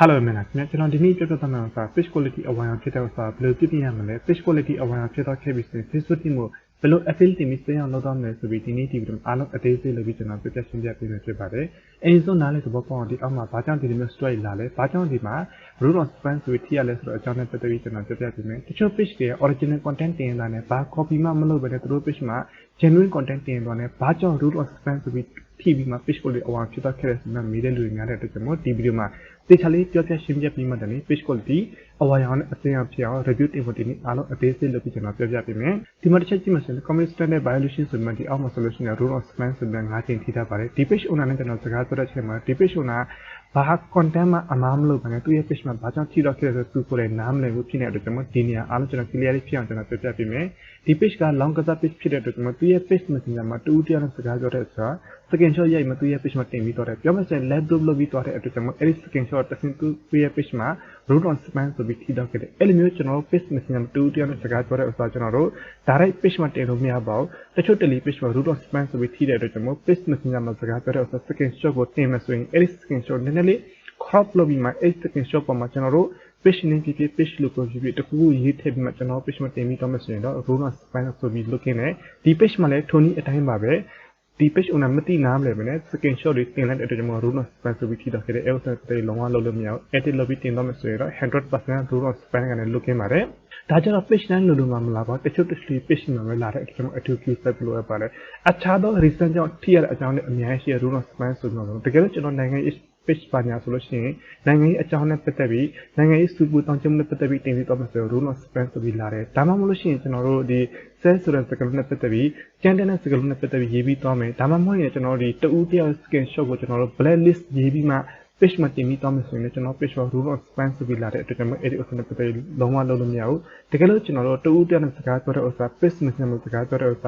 Hello မင်းလားခင်ဗျကျွန်တော်ဒီနေ့ပြောပြသွားမှာက page quality အဝိုင်းအောင်ဖြစ်တဲ့ဥစ္စာဘယ်လိုပြပြရမလဲ page quality အဝိုင်းအောင်ဖြစ်တော့ခဲ့ပြီဆိုရင် Facebook team ကိုဘယ်လို affiliate တင်ပြီးစအောင်လုပ်တော့မယ်ဆိုပြီးဒီနေ့ဒီဗီဒီယိုအားလုံးအသေးစိတ်လုပ်ပြီးကျွန်တော်ပြပြရှင်းပြပေးမယ်ဖြစ်ပါတယ်။အဲဒီဆုံးနားလေသဘောပေါက်အောင်ဒီအောက်မှာဘာကြောင့်ဒီလိုမျိုး story လာလဲဘာကြောင့်ဒီမှာ root of span ဆိုပြီးထိရလဲဆိုတော့အကြောင်းနဲ့ပတ်သက်ပြီးကျွန်တော်ပြပြပေးမယ်။တချို့ page တွေ original content တင်လာတယ်ဘာ copy မှမလုပ်ဘဲနဲ့သူတို့ page မှာ genuine content တင်သွားတယ်ဘာကြောင့် root of span ဆိုပြီးထိပြီးမှ page quality အဝိုင်းဖြစ်တော့ခဲ့တဲ့ဆိုတော့မေးတဲ့လူတွေများတဲ့အတွက်ကျွန်တော်ဒီဗီဒီယိုမှာတေချာလေးပြောပြရှင်းပြပြီးမှတည်း page quality အဝါရောင်နဲ့အစင်းအောင်ဖြစ်အောင် review တင်ဖို့ဒီနေ့အားလုံးအသေးစိတ်လုပ်ပြီးကျွန်တော်ပြောပြပေးမယ်ဒီမှာတစ်ချက်ကြည့်မှဆိုရင် comment standard violation ဆိုမှဒီအောက်မှာ solution နဲ့ rule of span ဆိုပြီး5ချိန်ထိထားပါတယ်ဒီ page owner နဲ့ကျွန်တော်စကားပြောတဲ့အချိန်မှာဒီ page owner ဘာ content မှာအမှားမလုပ်ပါနဲ့သူရဲ့ page မှာဘာကြောင့်ထိတော့ခဲ့လဲဆိုသူကိုယ်လည်းနားမလည်ဘူးဖြစ်နေတဲ့အတွက်ကျွန်တော်ဒီနေရာအားလုံးကျွန်တော် clear ဖြစ်အောင်ကျွန်တော်ပြောပြပေးမယ်ဒီ page က long ကစား page ဖြစ်တဲ့အတွက်ကျွန်တော်သူရဲ့ page messenger မှာတူတူနဲ့စကားပြောတဲ့အခါ screenshot ရိုက်မှသူရဲ့ page မှာတင်ပြီးတော့တယ်ပြောမှဆိုရင် left group လုပ်ပြီးတော့တဲ့အတွက်ကျွန်တော်အဲ့ဒီ screenshot တစ်ဆင့်သူရဲ့ page မှာ root on span ဆိုပြီးထိတော့ခဲ့တယ်အဲ့လိုမျိုးကျွန်တော်တို့ page messenger မှာတူတူနဲ့စကားပြောတဲ့အခါကျွန်တော်တို့ direct page မှာတင်လို့မရပါဘူးတချို့ tele page မှာ root on span ဆိုပြီးထိတဲ့အတွက်ကျွန်တော် page messenger မှာစကားပြောတဲ့အခါ screenshot ကိုတင်မှဆိုရင်အဲ့ဒီ screenshot နည်းနည်းလေး crop လုပ်ပြီးမှအဲ့ screenshot ပေါ်မှာကျွန်တော်တို့ page name ဖြစ်ဖြစ် page logo ဖြစ်ဖြစ်တခုခုရေးထည့်ပြီးမှကျွန်တော် page မှာတင်ပြီးတော့မှဆိုရင်တော့ root on span ဆိုပြီး looking နဲ့ဒီ page မှာလည်းထိုနည်းအတိုင်းပါပဲဒီ page owner မသိနားမလဲပဲနဲ့ screenshot တွေတင်လိုက်တဲ့အတွက်ကျွန်တော် root on span ဆိုပြီးထိတော့ခဲ့တဲ့ error တွေလုံးဝလုပ်လို့မရဘူး edit လုပ်ပြီးတင်တော့မှဆိုရင်တော့ 100% root on span ကနေ looking ပါတယ်ဒါကြတော့ page တိုင်းလို့မှမလာပါဘူးတချို့ page မှာပဲလာတဲ့ကျွန်တော်အထူး view set လို့ရပါတယ်အခြားသော reason ကြောင့်ထိရတဲ့အကြောင်းတွေအများကြီးရှိရ root on span ဆိုတော့တကယ်လို့ကျွန်တော်နိုင်ငံ page ပါညာဆိုလို့ရှိရင်နိုင်ငံရေးအကြောင်းနဲ့ပတ်သက်ပြီးနိုင်ငံရေးစုပူတောင်းကျမှုနဲ့ပတ်သက်ပြီးတင်ပြတော့မှဆို root on span ဆိုပြီးလာတယ်ဒါမှမဟုတ်လို့ရှိရင်ကျွန်တော်တို့ဒီ sell ဆိုတဲ့စကားလုံးနဲ့ပတ်သက်ပြီးကျန်တဲ့စကားလုံးနဲ့ပတ်သက်ပြီးရေးပြီးသွားမယ်ဒါမှမဟုတ်ရင်ကျွန်တော်တို့ဒီတူတယောက် screenshot ကိုကျွန်တော်တို့ blacklist ရေးပြီးမှ page မှာတင်ပြီးသွားမယ်ဆိုရင်ကျွန်တော် page မှာ root on span ဆိုပြီးလာတဲ့အတွက်ကျွန်တော်အဲ့ဒီဥစ္စာနဲ့ပတ်သက်ပြီးလုံးဝလုပ်လို့မရဘူးတကယ်လို့ကျွန်တော်တို့တူတယောက်နဲ့စကားပြောတဲ့ဥစ္စာ page မှာစကားပြောတဲ့ဥစ္စ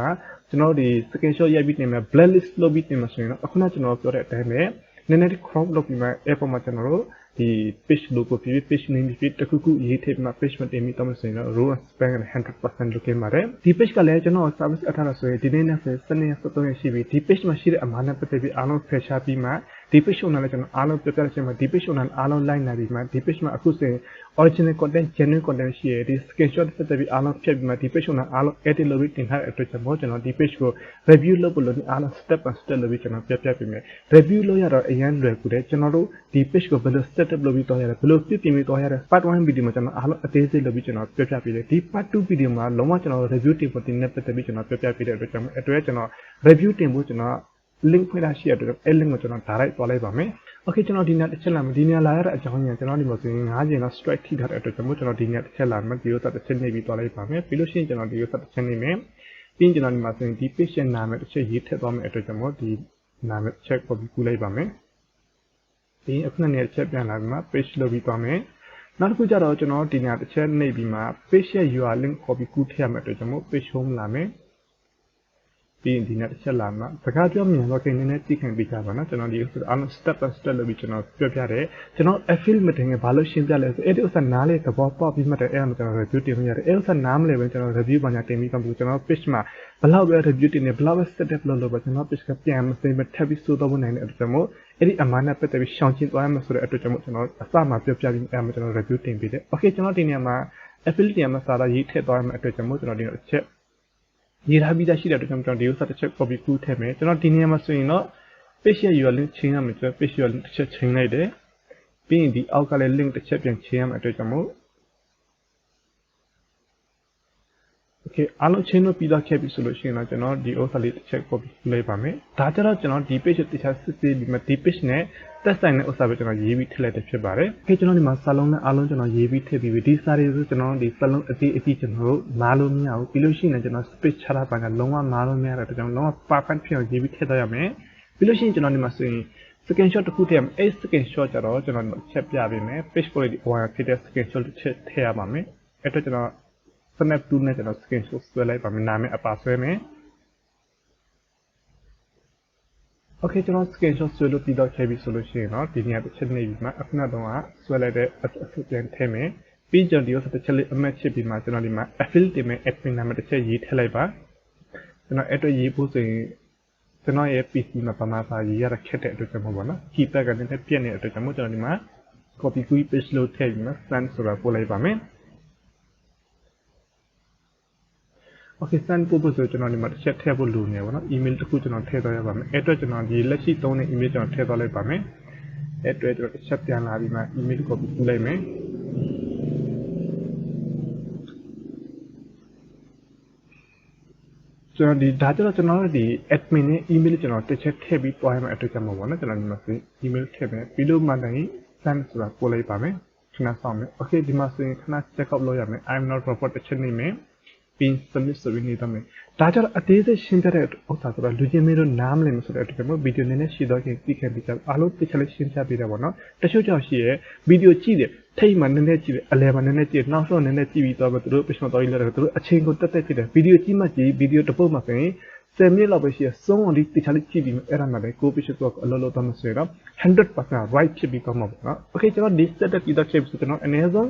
ာကျွန်တော်တို့ဒီ screenshot ရိုက်ပြီးတင်မယ် blacklist လုပ်ပြီးတင်မယ်ဆိုရင်တော့အခုနကျွန်တော်ပြောတဲ့အတိုင်းပဲနည်းနည်းလေး crop လုပ်ပြီးမှ app ပေါ်မှာကျွန်တော်တို့ဒီ page logo ဖြစ်ဖြစ် page name ဖြစ်တခုခုရေးထည့်ပြီးမှ page မှာတင်ပြီးတော့မှဆိုရင်တော့ root on span နဲ့ 100% looking ပါတယ်ဒီ page ကလည်းကျွန်တော် service အထားလို့ဆိုရင်ဒီနေ့နဲ့ဆို7ရက်73ရက်ရှိပြီဒီ page မှာရှိတဲ့အမှားနဲ့ပတ်သက်ပြီးအားလုံးဖယ်ရှားပြီးမှဒီ page owner လည်းကျွန်တော်အားလုံးပြောပြတဲ့အချိန်မှာဒီ page owner အားလုံး like နိုင်ပြီးမှဒီ page မှာအခုဆိုရင် original content genuine content ရှိရဒီ screenshot ပတ်သက်ပြီးအားလုံးဖြတ်ပြီးမှဒီ page owner အားလုံး edit လုပ်ပြီးတင်ထားတဲ့အတွက်ကျွန်တော်ဒီ page ကို review လုပ်ဖို့လို့အားလုံး step by step လုပ်ပြီးကျွန်တော်ပြပြပေးမယ် review လုပ်ရတော့အရင်လွယ်ကူတယ်ကျွန်တော်တို့ဒီ page ကိုဘယ်လို setup လုပ်ပြီးတော့ရတယ်ဘယ်လိုပြင်ပြီးတော့ရတယ် part 1 video မှာကျွန်တော်အားလုံးအသေးစိတ်လုပ်ပြီးကျွန်တော်ပြပြပေးတယ်ဒီ part 2 video မှာလုံးဝကျွန်တော် review တင်ဖို့တင်နေပတ်သက်ပြီးကျွန်တော်ပြပြပေးတဲ့အတွက်ကျွန်တော် review တင်ဖို့ကျွန်တော် link ဖွင့်ထားရှိရတဲ့အတွက်အဲ့ link ကိုကျွန်တော် direct သွားလိုက်ပါမယ် okay ကျွန်တော်ဒီနေ့တစ်ချက်လာမယ်ဒီနေ့လာရတဲ့အကြောင်းရင်းကျွန်တော်ဒီမှာဆိုရင်9ချိန်လောက် strike ထိထားတဲ့အတွက်ကျွန်တော်ဒီနေ့တစ်ချက်လာမယ်ဒီဥစ္စာတစ်ချက်နေပြီးသွားလိုက်ပါမယ်ပြီးလို့ရှိရင်ကျွန်တော်ဒီဥစ္စာတစ်ချက်နေမယ်ပြီးရင်ကျွန်တော်ဒီမှာဆိုရင်ဒီ page ရဲ့နာမည်တစ်ချက်ရေးထည့်သွားမယ်အတွက်ကျွန်တော်ဒီနာမည်တစ်ချက် copy ကူးလိုက်ပါမယ်ပြီးရင်အခုနေ့တစ်ချက်ပြန်လာပြီးမှ page လုပ်ပြီးသွားမယ်နောက်တစ်ခုကျတော့ကျွန်တော်ဒီနေ့တစ်ချက်နေပြီးမှ page ရဲ့ URL link copy ကူးထည့်ရမယ်အတွက်ကျွန်တော် page home လာမယ်ပြီးရင်ဒီနေ့တစ်ချက်လာမှာစကားပြောမြန်တော့ကိန်းနည်းနည်းသိခံပေးကြပါနော်ကျွန်တော်ဒီအားလုံး step by step လုပ်ပြီးကျွန်တော်ပြောပြတယ်ကျွန်တော် affiliate မတင်ငယ်ဘာလို့ရှင်းပြလဲဆိုအဲ့ဒီဥစ္စာနားလေသဘောပေါက်ပြီးမှတဲ့အဲ့ဒါကျွန်တော် review တင်လို့ရတယ်အဲ့ဥစ္စာနားမလဲပဲကျွန်တော် review ဘာညာတင်ပြီးတော့ကျွန်တော် page မှာဘလောက်ပဲ review တင်နေဘလောက်ပဲ setup လုပ်လို့ပဲကျွန်တော် page ကပြန်မစင်မထပ်ပြီးစိုးတော့နိုင်တဲ့အတွက်ကျွန်တော်အဲ့ဒီအမှားနဲ့ပတ်သက်ပြီးရှောင်ကျဉ်သွားရမှာဆိုတဲ့အတွက်ကျွန်တော်အစမှာပြောပြပြီးအဲ့မှာကျွန်တော် review တင်ပေးတယ် okay ကျွန်တော်ဒီနေရာမှာ affiliate တင်မှာစာသားရေးထည့်သွားရမယ့်အတွက်ကျွန်တော်ဒီအချက်ရေးထားပြီးသားရှိတဲ့အတွက်ကျွန်တော်ဒီဥစ္စာတစ်ချက် copy ကူးထည့်မယ်ကျွန်တော်ဒီနေရာမှာဆိုရင်တော့ page ရဲ့ URL link ချင်းရမယ်ကျွန်တော် page URL တစ်ချက်ချင်းလိုက်တယ်ပြီးရင်ဒီအောက်ကလည်း link တစ်ချက်ပြန်ချင်းရမယ်အတွက်ကျွန်တော် okay အားလုံးချင်းလို့ပြီးတော့ခဲ့ပြီဆိုလို့ရှိရင်တော့ကျွန်တော်ဒီဥစ္စာလေးတစ်ချက် copy လိုက်ပါမယ်ဒါကြတော့ကျွန်တော်ဒီ page တစ်ချက်စစ်စစ်ပြီးမှဒီ page နဲ့တက်ဆိုင်တဲ့ဥစ္စာပဲကျွန်တော်ရေးပြီးထည့်လိုက်တဲ့ဖြစ်ပါတယ်။ okay ကျွန်တော်ဒီမှာစာလုံးနဲ့အားလုံးကျွန်တော်ရေးပြီးထည့်ပြီးပြီဒီစာတွေဆိုကျွန်တော်ဒီစာလုံးအတိကျွန်တော်တို့မားလို့မရဘူးပြီးလို့ရှိရင်ကျွန်တော် space ချတာပါကလုံးဝမားလို့မရတဲ့အတွက်ကျွန်တော်လုံးဝ perfect ဖြစ်အောင်ရေးပြီးထည့်တော့ရမယ်။ပြီးလို့ရှိရင်ကျွန်တော်ဒီမှာဆိုရင် screenshot တစ်ခုထည့်ရမယ်။အဲ့ screenshot ကျတော့ကျွန်တော်ချက်ပြပေးမယ် page quality ဟိုဖြစ်တဲ့ screenshot တစ်ချက်ထည့်ရပါမယ်။အဲ့တော့ကျွန်တော် snap tool နဲ့ကျွန်တော် screenshot ဆွဲလိုက်ပါမယ်နာမည်အပါဆွဲမယ်Okay ကျွန်တော် screenshot ဆွဲလို့ပြီးတော့ခဲ့ပြီဆိုလို့ရှိရင်တော့ဒီနေရာတစ်ချက်နေပြီးမှအခုနောက်တော့ဆွဲလိုက်တဲ့အပြန်ထည့်မယ်ပြီးကျွန်တော်ဒီဥစ္စာတစ်ချက်လေးအမှတ်ချစ်ပြီးမှကျွန်တော်ဒီမှာ affiliate တင်မယ် admin နာမည်တစ်ချက်ရေးထည့်လိုက်ပါကျွန်တော်အဲ့တော့ရေးဖို့ဆိုရင်ကျွန်တော်ရဲ့ PC မှာပမာစာရေးရတာခက်တဲ့အတွက်ကြောင့်ပေါ့နော် keypad ကလည်းပြည့်နေတဲ့အတွက်ကြောင့်ကျွန်တော်ဒီမှာ copy ကူး page လို့ထည့်ပြီးမှ send ဆိုတာပို့လိုက်ပါမယ် Okay send ပို့ဖို့ဆိုကျွန်တော်ဒီမှာတစ်ချက်ထည့်ဖို့လိုနေပါတော့ email တစ်ခုကျွန်တော်ထည့်သွားရပါမယ်အဲ့အတွက်ကျွန်တော်ဒီလက်ရှိသုံးတဲ့ email ကျွန်တော်ထည့်သွားလိုက်ပါမယ်အဲ့အတွက်ကျွန်တော်တစ်ချက်ပြန်လာပြီးမှ email copy ကူးလိုက်မယ်ကျွန်တော်ဒီဒါကျတော့ကျွန်တော်တို့ဒီ admin နဲ့ email ကျွန်တော်တစ်ချက်ထည့်ပြီးတွားရမှာအတွက်ကြောင့်မဟုတ်ဘူးเนาะကျွန်တော်ဒီမှာဆို email ထည့်မယ်ပြီးလို့မှတိုင်း send ဆိုတာပို့လိုက်ပါမယ်ခဏစောင့်မယ် okay ဒီမှာဆိုရင်ခဏ check out လုပ်ရမယ် I'm not robot တစ်ချက်နေမယ်ပြီး submit ဆိုပြီးနေတော့မယ်ဒါကြတော့အသေးစိတ်ရှင်းပြတဲ့ဥစ္စာဆိုတော့လူချင်းမင်းတို့နားမလည်လို့ဆိုတဲ့အတွက်ကျွန်တော်ဗီဒီယိုနည်းနည်းရှိတော့ခင်သိခဲ့ပြီးကြအားလုံးတစ်ချက်လေးရှင်းပြပေးတာပေါ့နော်တချို့ကြောင့်ရှိရဲဗီဒီယိုကြည့်တယ်ထိတ်မှနည်းနည်းကြည့်တယ်အလဲမှနည်းနည်းကြည့်နောက်ဆုံးနည်းနည်းကြည့်ပြီးတော့သူတို့ page မှာတော်ကြီးလာတယ်သူတို့အချိန်ကိုတက်တက်ကြည့်တယ်ဗီဒီယိုကြည့်မှကြည့်ဗီဒီယိုတစ်ပုတ်မှာဆိုရင်10 minutes လောက်ပဲရှိရစုံအောင်ဒီတခြားလေးကြည့်ပြီးအဲ့ဒါမှလည်းကို page တော့အလုံးလုံးတော့မဆွဲတော့ 100% right ဖြစ်ပြီးတော့မှာပေါ့နော် okay ကျွန်တော်ဒီ setup ပြီးတော့ချက်ဆိုကျွန်တော်အနည်းဆုံ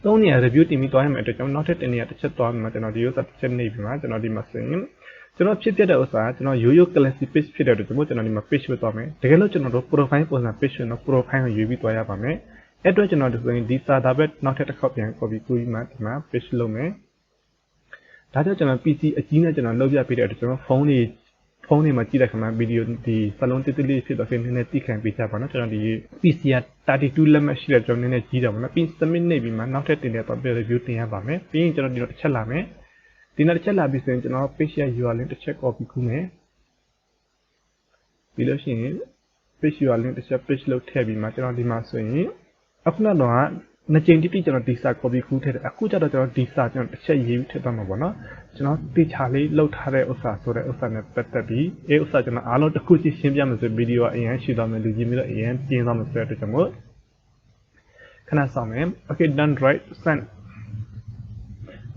းသုံးနေရ review တင်ပြီးတွားရမယ့်အတွက်ကျွန်တော်နောက်ထပ်တစ်နေရာတစ်ချက်တွားပြီးမှကျွန်တော်ဒီဥစ္စာတစ်ချက်နေပြီးမှကျွန်တော်ဒီမှာဆိုရင်ကျွန်တော်ဖြစ်ပြတဲ့ဥစ္စာကျွန်တော်ရိုးရိုး classic page ဖြစ်တဲ့အတွက်ကျွန်တော်ဒီမှာ page ပဲတွားမယ်တကယ်လို့ကျွန်တော်တို့ profile ပုံစံ page ဆိုတော့ profile ကိုရွေးပြီးတွားရပါမယ်အဲ့အတွက်ကျွန်တော်ဒီဆိုရင်ဒီစာသားပဲနောက်ထပ်တစ်ခေါက်ပြန် copy ကူးပြီးမှဒီမှာ page လုပ်မယ်ဒါကြောင့်ကျွန်တော် PC အကြီးနဲ့ကျွန်တော်လုပ်ပြပေးတဲ့အတွက်ကျွန်တော်ဖုန်းတွေမှာကြည့်တဲ့ခါမှာဗီဒီယိုဒီစလုံးတိတိလေးဖြစ်တော့နည်းနည်းတိခံပေးကြပါတော့ကျွန်တော်ဒီ PC က32လက်မှတ်ရှိတဲ့ကျွန်တော်နည်းနည်းကြီးတာပေါ့နော်ပြီး submit နေပြီးမှနောက်ထပ်တင်တဲ့တော့ review တင်ရပါမယ်ပြီးရင်ကျွန်တော်ဒီတော့တစ်ချက်လာမယ်ဒီနောက်တစ်ချက်လာပြီးဆိုရင်ကျွန်တော် page ရဲ့ URL တစ်ချက် copy ကူးမယ်ပြီးလို့ရှိရင် page URL တစ်ချက် page လို့ထည့်ပြီးမှကျွန်တော်ဒီမှာဆိုရင်အခုတော့နှစ်ကြိမ်တိတိကျွန်တော်ဒီစာ copy ကူးထည့်တယ်အခုကျတော့ကျွန်တော်ဒီစာကျွန်တော်တစ်ချက်ရေးပြီးထည့်သွားမှာပေါ့နော်ကျွန်တော်တိချာလေးလောက်ထားတဲ့ဥစ္စာဆိုတဲ့ဥစ္စာနဲ့ပတ်သက်ပြီးအဲဥစ္စာကျွန်တော်အားလုံးတစ်ခုချင်းရှင်းပြမယ်ဆိုဗီဒီယိုအရင်ရှိသွားမယ်လူကြီးမျိုးတော့အရင်ပြင်းသွားမယ်ဆိုတဲ့အတွက်ကြောင့်မို့ခဏဆောင်မယ် okay done right send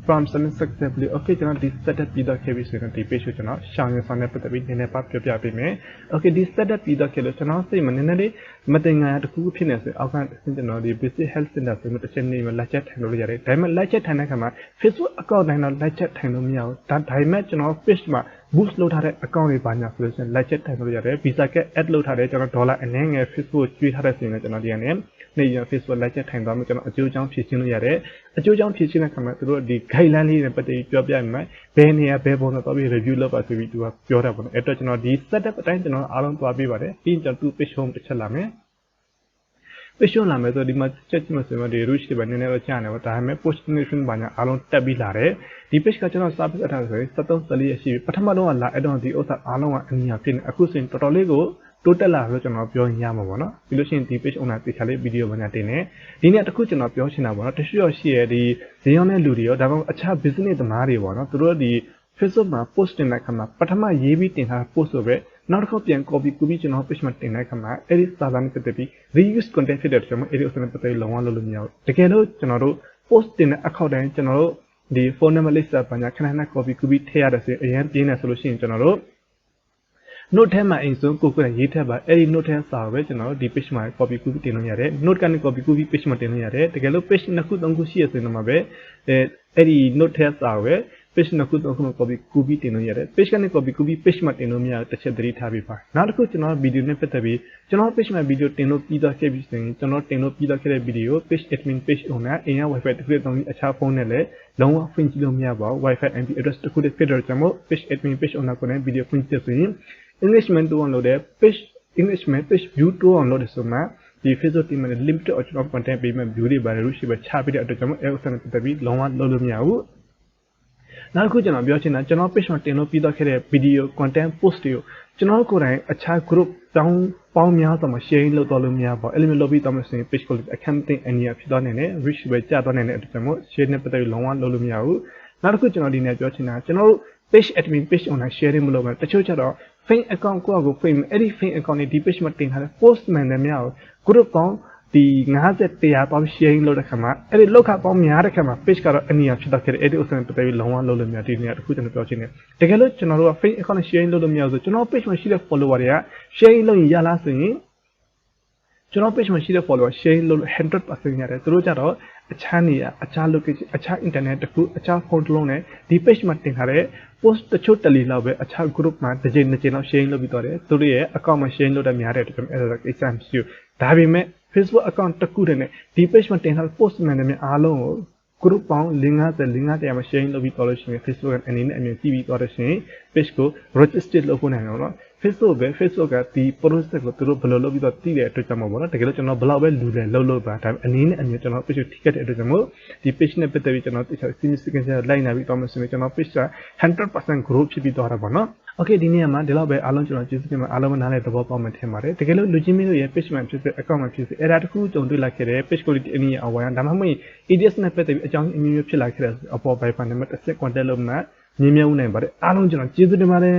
from submit successfully okay ကျွန်တော်ဒီ setup ပြီးတော့ခဲ့ပြီဆိုရင်ဒီ page ကိုကျွန်တော်ရှောင်ရဆောင်နဲ့ပတ်သက်ပြီးနည်းနည်းပါပြောပြပေးမယ် okay ဒီ setup ပြီးတော့ခဲ့လို့ကျွန်တော်စိတ်မနည်းနည်းလေးမတင်ငါတခုဖြစ်နေဆိုအောက်ကကျွန်တော်ဒီ basic health center ဆိုမှတစ်ချက်နေမှာ live chat ထိုင်လို့ရတယ်ဒါပေမဲ့ live chat ထိုင်တဲ့ခါမှာ Facebook account တိုင်းတော့ live chat ထိုင်လို့မရဘူးဒါပေမဲ့ကျွန်တော် page မှာ boost လုပ်ထားတဲ့ account တွေပါညာဆိုလို့ရှိရင် live chat ထိုင်လို့ရတယ် visa က add လုပ်ထားတဲ့ကျွန်တော်ဒေါ်လာအနည်းငယ် Facebook ကျွေးထားတဲ့ဆိုရင်ကျွန်တော်ဒီကနေနေရ Facebook live chat ထိုင်သွားမှကျွန်တော်အကျိုးအကြောင်းဖြည့်ရှင်းလို့ရတယ်အကျိုးအကြောင်းဖြည့်ရှင်းတဲ့ခါမှာသူတို့ဒီ guideline လေးတွေပတ်သက်ပြီးပြောပြရမယ်ဘယ်နေရာဘယ်ပုံစံတော့ပြီး review လုပ်ပါဆိုပြီးသူကပြောတာပေါ့နော်အဲ့တော့ကျွန်တော်ဒီ setup အတိုင်းကျွန်တော်အားလုံးသွားပေးပါတယ်ပြီးရင်ကျွန်တော် page home တစ်ချက်လာမယ် page home လာမယ်ဆိုဒီမှာချက်ကြည့်မှဆိုရင်ဒီ rules တွေပဲနည်းနည်းတော့ကြာနေပါဒါပေမဲ့ post notification ဘာညာအားလုံးတက်ပြီးလာတယ်ဒီ page ကကျွန်တော် service အထားဆိုရင်73 14ရရှိပြီပထမတော့လာအဲ့တော့ဒီဥစ္စာအားလုံးကအနည်းငယ်ဖြစ်နေအခုဆိုရင်တော်တော်လေးကိုတိုးတက်လာလို့ကျွန်တော်ပြောရင်ရမှာပေါ့နော်ပြီးလို့ရှိရင်ဒီ page owner တေချာလေးဗီဒီယိုဘာညာတင်နေဒီနေ့တခုကျွန်တော်ပြောချင်တာပေါ့နော်တချို့ရှိရဒီဈေးရောင်းတဲ့လူတွေရောဒါပေမဲ့အခြား business သမားတွေပေါ့နော်သူတို့ဒီ Facebook မှာ post တင်တဲ့ခါမှာပထမရေးပြီးတင်ထား post ဆိုပဲနောက်တစ်ခေါက်ပြန် copy ကူးပြီးကျွန်တော် page မှာတင်တဲ့ခါမှာအဲ့ဒီစာသားနဲ့ပတ်သက်ပြီး reuse content ဖြစ်တဲ့ကျွန်တော်အဲ့ဒီဥစ္စာနဲ့ပတ်သက်ပြီးလုံးဝလုပ်လို့မရဘူးတကယ်လို့ကျွန်တော်တို့ post တင်တဲ့ account တိုင်းကျွန်တော်တို့ဒီ phone number list ဘာညာခဏခဏ copy ကူးပြီးထည့်ရတယ်ဆိုရင်အရင်ပြင်းနေဆိုလို့ရှိရင်ကျွန်တော်တို့ note ထဲမှာအရင်ဆုံးကိုကိုရေးထည့်ပါအဲ့ဒီ note ထဲစာပဲကျွန်တော်တို့ဒီ page မှာ copy ကူးပြီးတင်လို့ရတယ် note ကနေ copy ကူးပြီး page မှာတင်လို့ရတယ်တကယ်လို့ page နှစ်ခုသုံးခုရှိရဆိုရင်တော့ပဲအဲ့ဒီ note ထဲစာပဲ page နှစ်ခုသုံးခုမှာ copy ကူးပြီးတင်လို့ရတယ် page ကနေ copy ကူးပြီး page မှာတင်လို့မရတစ်ချက်သတိထားပြီးပါနောက်တစ်ခုကျွန်တော်ဗီဒီယိုနဲ့ပတ်သက်ပြီးကျွန်တော် page မှာဗီဒီယိုတင်လို့ပြီးသွားခဲ့ပြီဆိုရင်ကျွန်တော်တင်လို့ပြီးသွားခဲ့တဲ့ဗီဒီယို page admin page owner အင်ရ wifi တစ်ခုတည်းသုံးပြီးအခြားဖုန်းနဲ့လည်းလုံးဝဖွင့်ကြည့်လို့မရပါဘူး wifi IP address တစ်ခုတည်းဖြစ်တဲ့ကြောင့်မို့ page admin page owner ကိုလည်းဗီဒီယိုဖွင့်ကြည့်ဆိုရင် Englishman 2 download တဲ့ page Englishman page view 2 download ဆိုမှဒီ Facebook တင်မဲ့ limited original content ပေးမဲ့ view တွေပါတယ်လို့ရှိပဲချပေးတဲ့အတွက်ကြောင့်အဲဥစ္စာနဲ့ပတ်သက်ပြီးလုံးဝလုပ်လို့မရဘူးနောက်တစ်ခုကျွန်တော်ပြောချင်တာကျွန်တော် page မှာတင်လို့ပြီးတော့ခဲ့တဲ့ video content post တွေကိုကျွန်တော်ကိုယ်တိုင်အခြား group တောင်းပေါင်းများစွာမှာ sharing လုပ်တော့လို့မရပါဘူးအဲ့လိုမျိုးလုပ်ပြီးတော့မှဆိုရင် page quality အခက်မသိအနည်းဖြစ်သွားနိုင်တယ် reach ပဲကျသွားနိုင်တဲ့အတွက်ကြောင့်မို့ share နဲ့ပတ်သက်ပြီးလုံးဝလုပ်လို့မရဘူးနောက်တစ်ခုကျွန်တော်ဒီနေ့ပြောချင်တာကျွန်တော်တို့ page admin page owner sharing မလုပ်ဘူးတချို့ကျတော့ fake account ကိုယ့်အကို fake အဲ့ဒီ fake account တွေဒီ page မှာတင်ထားတဲ့ post မှန်တယ်မရဘူး group ပေါင်းဒီ50 100ပေါင်း sharing လုပ်တဲ့ခါမှာအဲ့ဒီလောက်ခပေါင်းများတဲ့ခါမှာ page ကတော့အနည်းငယ်ဖြစ်တော့ခဲ့တယ်အဲ့ဒီဥစ္စာနဲ့ပတ်သက်ပြီးလုံးဝလုပ်လို့မရဒီနေ့တစ်ခုကျွန်တော်ပြောချင်တယ်တကယ်လို့ကျွန်တော်တို့က fake account sharing လုပ်လို့မရဘူးဆိုကျွန်တော် page မှာရှိတဲ့ follower တွေက sharing လုပ်ရင်ရလားဆိုရင်ကျွန်တော် page မှာရှိတဲ့ follower sharing လုပ်လို့ 100% ရတယ်သူတို့ကြတော့အခြားနေရာအခြား location အခြား internet တခုအခြား phone တစ်လုံးနဲ့ဒီ page မှာတင်ထားတဲ့ post တချို့တလီလောက်ပဲအခြား group မှာတစ်ကြိမ်လောက် sharing လုပ်ပြီးတော့တယ်သူတို့ရဲ့ account မှာ sharing လုပ်တဲ့များတဲ့အတွက်အဲ့ဒါကိစ္စမရှိဘူးဒါပေမဲ့ Facebook account တစ်ခုတည်းနဲ့ဒီ page မှာတင်ထားတဲ့ post မှန်တယ်များအားလုံးကို group ပေါင်း50တရားမှာ sharing လုပ်ပြီးတော့လို့ရှိရင် Facebook အနေနဲ့အမြင်ကြည့်ပြီးတော့လို့ရှိရင် page ကို register လုပ်ဖို့နိုင်အောင်နော် Facebook ကဒီ process ကိုသူတို့ဘယ်လိုလုပ်ပြီးတော့တည်တဲ့အတွက်ကြောင့်မို့ပေါ့နော်တကယ်လို့ကျွန်တော်ဘယ်လောက်ပဲလူလဲလုပ်ပါဒါပေမဲ့အနေနဲ့အမြင်ကျွန်တော် page ကိုထိခဲ့တဲ့အတွက်ကြောင့်မို့ဒီ page နဲ့ပတ်သက်ပြီးကျွန်တော်တိကျ significance လိုက်နာပြီးတော့မှဆိုရင်ကျွန်တော် page က 100% growth ဖြစ်ပြီးသွားတာပေါ့နော် Okay ဒီနေ့မှာဒီလောက်ပဲအားလုံးကျွန်တော်ကျေးဇူးတင်ပါအားလုံးနားလည်သဘောပေါက်မှထင်ပါတယ်တကယ်လို့လူချင်းမင်းတို့ရဲ့ page မှာဖြစ်စေ account မှာဖြစ်စေအဲ့ဒါတခုကြုံတွေ့လာခဲ့တဲ့ page quality အနည်းအဝါဒါမှမဟုတ် ADS နဲ့ပတ်သက်ပြီးအကြောင်းအမျိုးမျိုးဖြစ်လာခဲ့တဲ့အပေါ် Viber နံပါတ်10 contact လုပ်မှမြင်မြင်ဦးနိုင်ပါတယ်အားလုံးကျွန်တော်ကျေးဇူးတင်ပါတယ်